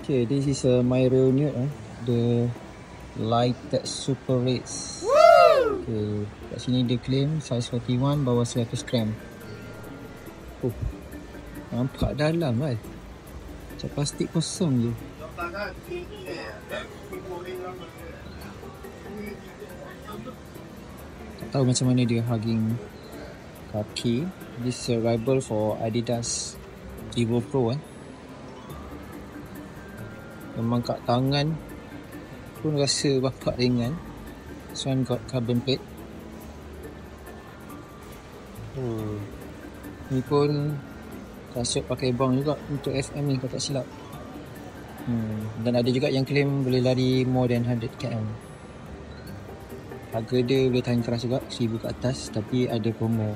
Okay, this is my reunion, the Lighted Super Race. Okay, kat sini dia claim size 41, bawah 100 gram. Oh, nampak dalam kan? Macam plastik kosong je. Tak tahu macam mana dia hugging kaki. This is a rival for Adidas Evo Pro. Memang kat tangan pun rasa bapak ringan. This one got carbon plate. Oh, ni pun kasut pakai bong juga untuk FM ni kalau tak silap. Dan ada juga yang claim boleh lari more than 100 km. Harga dia boleh tahan keras juga, 1000 ke atas, tapi ada promo